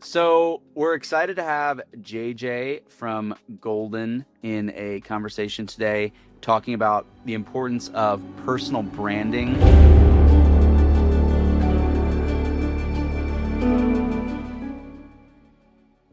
So we're excited to have JJ from Golden in a conversation today, talking about the importance of personal branding.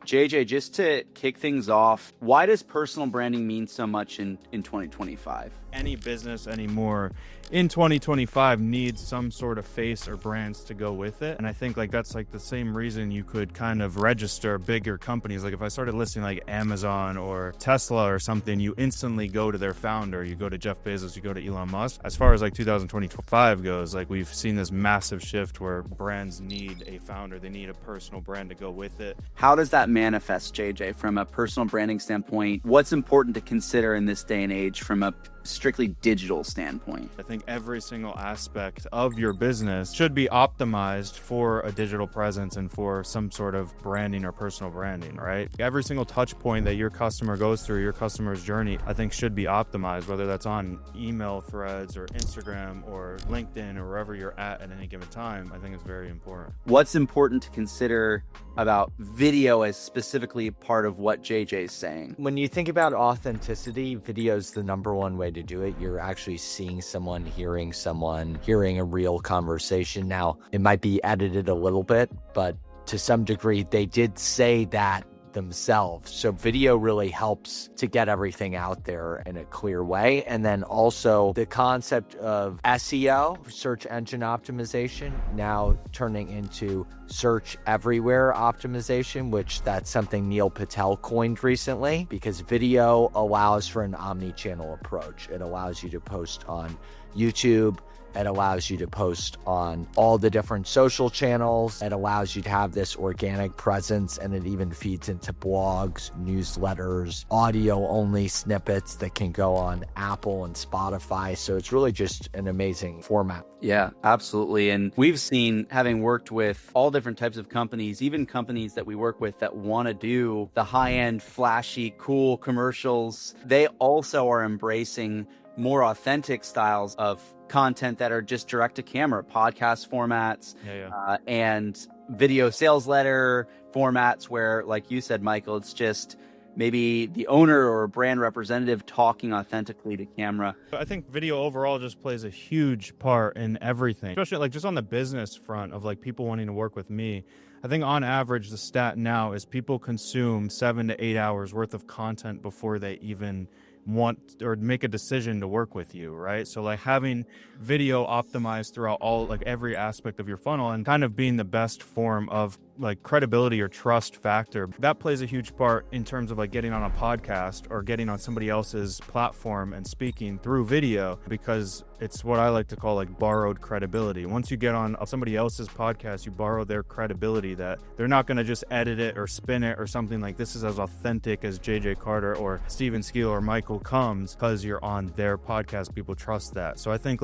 JJ, just to kick things off, why does personal branding mean so much in 2025? Any business anymore in 2025 needs some sort of face or brands to go with it. And I think that's the same reason you could kind of register bigger companies. Like if I started listing like Amazon or Tesla or something, you instantly go to their founder, you go to Jeff Bezos, you go to Elon Musk. As far as 2025 goes, we've seen this massive shift where brands need a founder. They need a personal brand to go with it. How does that manifest, JJ, from a personal branding standpoint? What's important to consider in this day and age from a strictly digital standpoint? I think every single aspect of your business should be optimized for a digital presence and for some sort of branding or personal branding, right? Every single touch point that your customer goes through, your customer's journey, I think should be optimized, whether that's on email threads or Instagram or LinkedIn or wherever you're at any given time. I think it's very important. What's important to consider about video as specifically part of what JJ is saying? When you think about authenticity, video is the number one way to do it. You're actually seeing someone, hearing a real conversation. Now, it might be edited a little bit, but to some degree, they did say that themselves. So video really helps to get everything out there in a clear way. And then also the concept of SEO, search engine optimization, now turning into search everywhere optimization, which that's something Neil Patel coined recently, because video allows for an omni-channel approach. It allows you to post on YouTube. It allows you to post on all the different social channels. It allows you to have this organic presence, and it even feeds into blogs, newsletters, audio-only snippets that can go on Apple and Spotify. So it's really just an amazing format. Yeah, absolutely. And we've seen, having worked with all different types of companies, even companies that we work with that want to do the high-end, flashy, cool commercials, they also are embracing more authentic styles of content that are just direct to camera, podcast formats, and video sales letter formats where, like you said, Michael, it's just maybe the owner or a brand representative talking authentically to camera. I think video overall just plays a huge part in everything, especially just on the business front of people wanting to work with me. I think on average, the stat now is people consume 7 to 8 hours worth of content before they even want or make a decision to work with you, right? So having video optimized throughout every aspect of your funnel and kind of being the best form of credibility or trust factor, that plays a huge part in terms of getting on a podcast or getting on somebody else's platform and speaking through video, because it's what I like to call borrowed credibility. Once you get on somebody else's podcast, you borrow their credibility that they're not going to just edit it or spin it or something this is as authentic as JJ Carter or Steven Skeel or Michael comes, because you're on their podcast. People trust that. So I think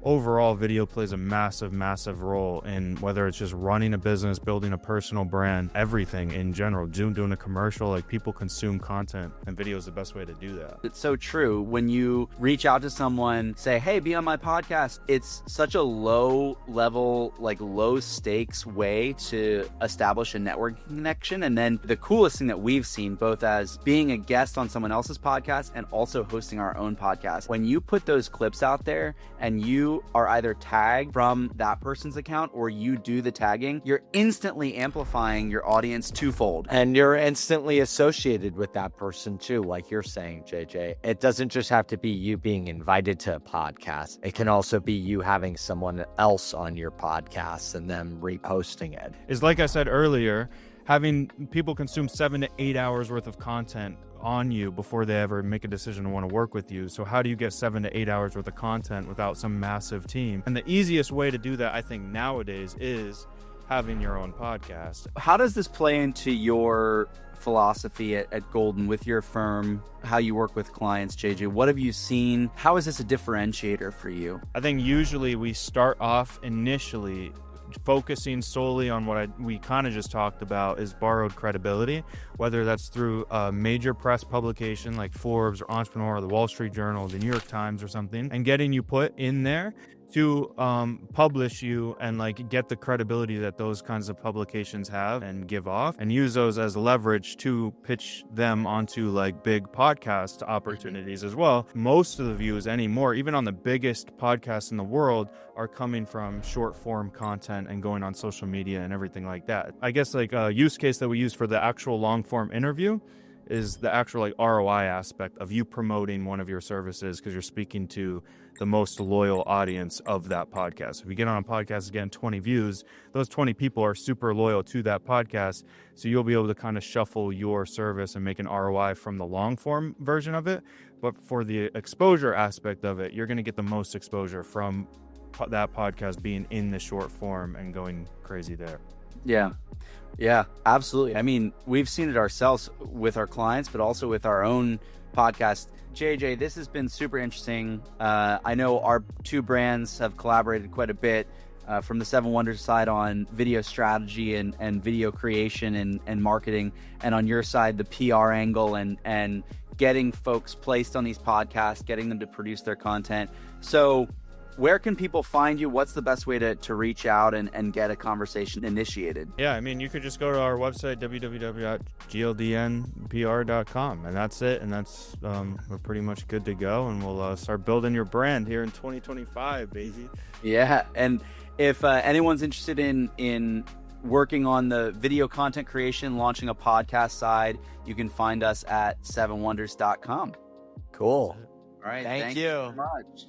overall, video plays a massive role in whether it's just running a business, building a personal brand, everything in general, doing a commercial. People consume content, and video is the best way to do that. It's so true. When you reach out to someone, say, hey, be on my podcast, it's such a low level, low stakes way to establish a networking connection. And then the coolest thing that we've seen, both as being a guest on someone else's podcast and also hosting our own podcast, when you put those clips out there and you are either tagged from that person's account or you do the tagging, you're instantly amplifying your audience twofold. And you're instantly associated with that person too, like you're saying, JJ. It doesn't just have to be you being invited to a podcast. It can also be you having someone else on your podcast and them reposting it. Is like I said earlier, having people consume 7 to 8 hours worth of content on you before they ever make a decision to want to work with you. So how do you get 7 to 8 hours worth of content without some massive team? And the easiest way to do that, I think, nowadays is having your own podcast. How does this play into your philosophy at Golden with your firm, how you work with clients, JJ? What have you seen? How is this a differentiator for you? I think usually we start off initially focusing solely on what we kind of just talked about is borrowed credibility, whether that's through a major press publication like Forbes or Entrepreneur or the Wall Street Journal, the New York Times or something, and getting you put in there to publish you and like get the credibility that those kinds of publications have and give off, and use those as leverage to pitch them onto like big podcast opportunities as well. Most of the views anymore, even on the biggest podcasts in the world, are coming from short form content and going on social media and everything like that. I guess like a use case that we use for the actual long form interview is the actual like ROI aspect of you promoting one of your services, because you're speaking to the most loyal audience of that podcast. If you get on a podcast, again, 20 views, those 20 people are super loyal to that podcast. So you'll be able to kind of shuffle your service and make an ROI from the long form version of it. But for the exposure aspect of it, you're going to get the most exposure from that podcast being in the short form and going crazy there. Yeah, absolutely. I mean, we've seen it ourselves with our clients, but also with our own podcast. JJ, this has been super interesting. I know our two brands have collaborated quite a bit from the Seven Wonders side on video strategy and video creation and marketing, and on your side, the PR angle and getting folks placed on these podcasts, getting them to produce their content. So where can people find you? What's the best way to reach out and get a conversation initiated? Yeah, I mean, you could just go to our website, www.GLDNpr.com, and that's it. And that's, we're pretty much good to go. And we'll start building your brand here in 2025, baby. Yeah. And if anyone's interested in working on the video content creation, launching a podcast side, you can find us at sevenwonders.com. Cool. All right. Thank you so much.